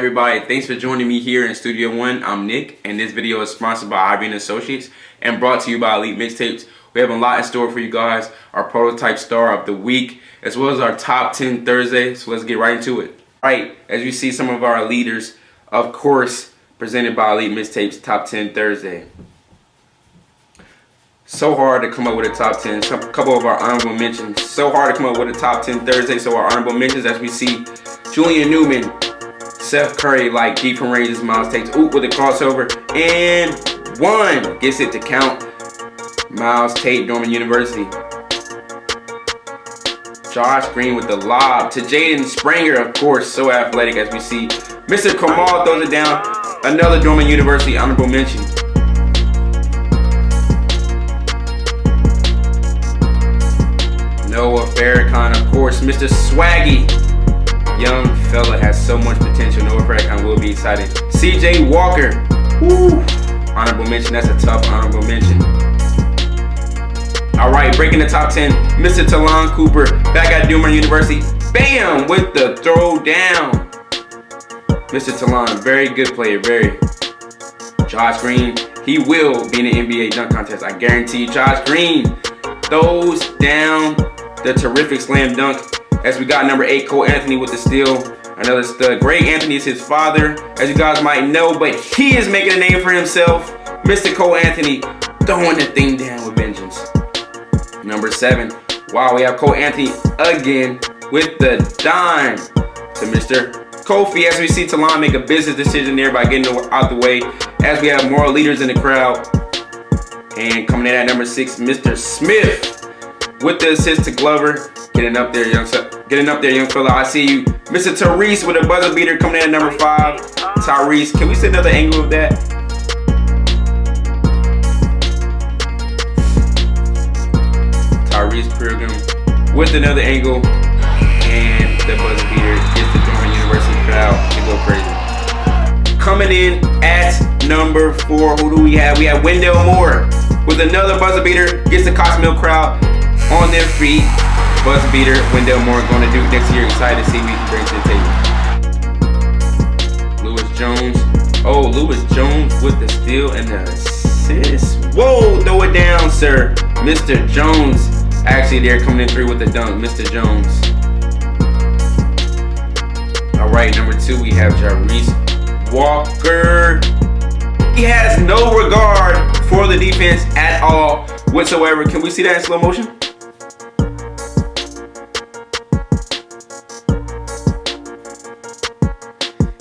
everybody? Thanks for joining me here in Studio One. I'm Nick, and this video is sponsored by Ivy & Associates and brought to you by Elite Mixtapes. We have a lot in store for you guys. Our prototype star of the week, as well as our top 10 Thursday. So let's get right into it. Right, as you see some of our leaders, of course, presented by Elite Mixtapes, top 10 Thursday. So hard to come up with a top 10. A couple of our honorable mentions. So hard to come up with a top 10 Thursday. So our honorable mentions, as we see Julian Newman, Seth Curry, like deep from ranges. Miles takes oop with a crossover and one gets it to count. Miles Tate, Norman University. Josh Green with the lob to Jaden Springer, of course, so athletic, as we see. Mr. Kamal throws it down. Another Norman University honorable mention. Noah Farrakhan, of course, Mr. Swaggy. Young fella has so much potential. Noah Farrakhan will be excited. CJ Walker. Woo. Honorable mention. That's a tough honorable mention. Alright, breaking the top 10. Mr. Talon Cooper back at Norman University. Bam! With the throw down. Mr. Talon, very good player. Very. Josh Green. He will be in the NBA dunk contest. I guarantee you. Josh Green throws down the terrific slam dunk. As we got number 8, Cole Anthony with the steal. Another stud. Greg Anthony is his father, as you guys might know, but he is making a name for himself. Mr. Cole Anthony throwing the thing down with vengeance. Number 7. Wow, we have Cole Anthony again with the dime to Mr. Kofi, as we see Talon make a business decision there by getting out the way, as we have more leaders in the crowd. And coming in at number 6, Mr. Smith with the assist to Glover. Getting up there, young fella. I see you. Mr. Tyrese with a buzzer beater coming in at number 5. Tyrese, can we see another angle of that? Tyrese Pilgrim with another angle. And the buzzer beater gets the Norman University crowd to go crazy. Coming in at number 4, who do we have? We have Wendell Moore with another buzzer beater. Gets the Cosmill crowd on their feet. Buzz beater, Wendell Moore going to do next year. Excited to see what he can bring to the table. Lewis Jones. Oh, Lewis Jones with the steal and the assist. Whoa, throw it down, sir. Mr. Jones. Actually, they're coming in 3 with the dunk. Mr. Jones. All right, number 2, we have Jarvis Walker. He has no regard for the defense at all whatsoever. Can we see that in slow motion?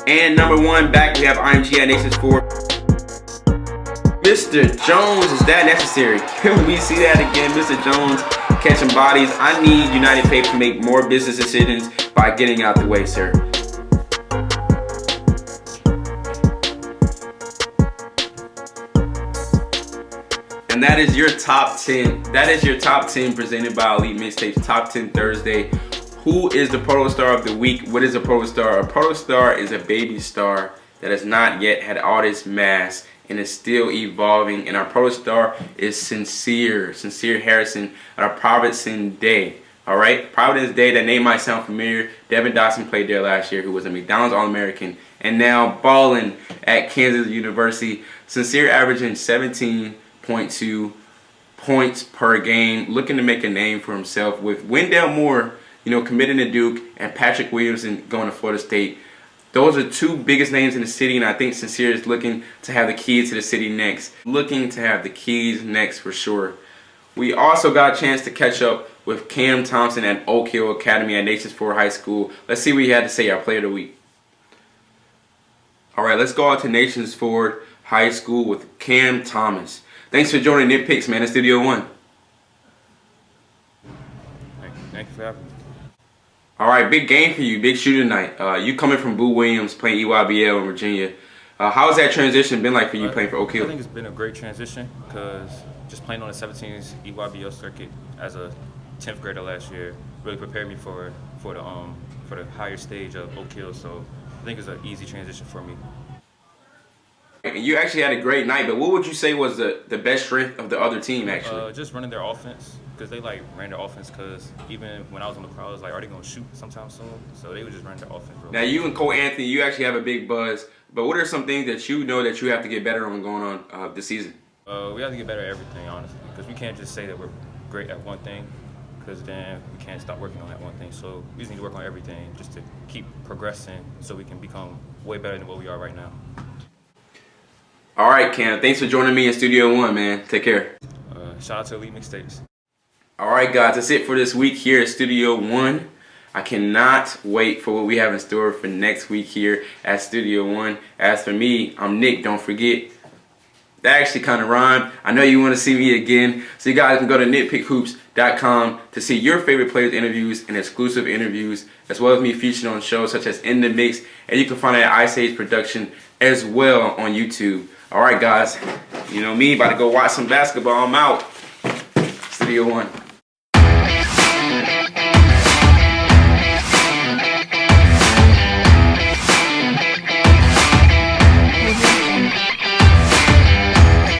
And number 1, back we have IMG at Nations 4. Mr. Jones, is that necessary? Can we see that again? Mr. Jones catching bodies. I need United Paper to make more business decisions by getting out the way, sir. And that is your top 10. That is your top 10 presented by Elite Mixtapes, top 10 Thursday. Who is the Protostar of the week? What is a Protostar? A Protostar is a baby star that has not yet had all this mass and is still evolving. And our Protostar is Sincere Harrison at our Providence Day. All right, Providence Day. That name might sound familiar. Devin Dotson played there last year, who was a McDonald's All-American and now balling at Kansas University. Sincere averaging 17.2 points per game, looking to make a name for himself with Wendell Moore, committing to Duke, and Patrick Williamson going to Florida State. Those are 2 biggest names in the city, and I think Sincere is looking to have the keys to the city next. Looking to have the keys next for sure. We also got a chance to catch up with Cam Thompson at Oak Hill Academy at Nations 4 High School. Let's see what he had to say, our player of the week. All right, let's go out to Nations 4 High School with Cam Thomas. Thanks for joining Nick Picks, man, in Studio One. Thank you for having me. All right, big game for you, big shooter tonight. You coming from Boo Williams, playing EYBL in Virginia. How has that transition been like for you playing for Oak Hill? I think it's been a great transition because just playing on the 17s EYBL circuit as a 10th grader last year really prepared me for the higher stage of Oak Hill. So I think it's an easy transition for me. You actually had a great night, but what would you say was the best strength of the other team, actually? Just running their offense, because they like ran their offense. Because even when I was on the crowd, I was like, are they gonna shoot sometime soon? So they would just run their offense. Now you and Cole Anthony, you actually have a big buzz. But what are some things that you know that you have to get better on going on this season? We have to get better at everything, honestly, because we can't just say that we're great at one thing, because then we can't stop working on that one thing. So we just need to work on everything just to keep progressing so we can become way better than what we are right now. All right, Cam. Thanks for joining me in Studio One, man. Take care. Shout out to Elite Mixtapes. All right, guys. That's it for this week here at Studio One. I cannot wait for what we have in store for next week here at Studio One. As for me, I'm Nick. Don't forget. That actually kind of rhymed. I know you want to see me again. So you guys can go to nitpickhoops.com to see your favorite players' interviews and exclusive interviews, as well as me featured on shows such as In the Mix. And you can find it at Ice Age Production as well on YouTube. All right, guys. You know me, about to go watch some basketball. I'm out. Studio One.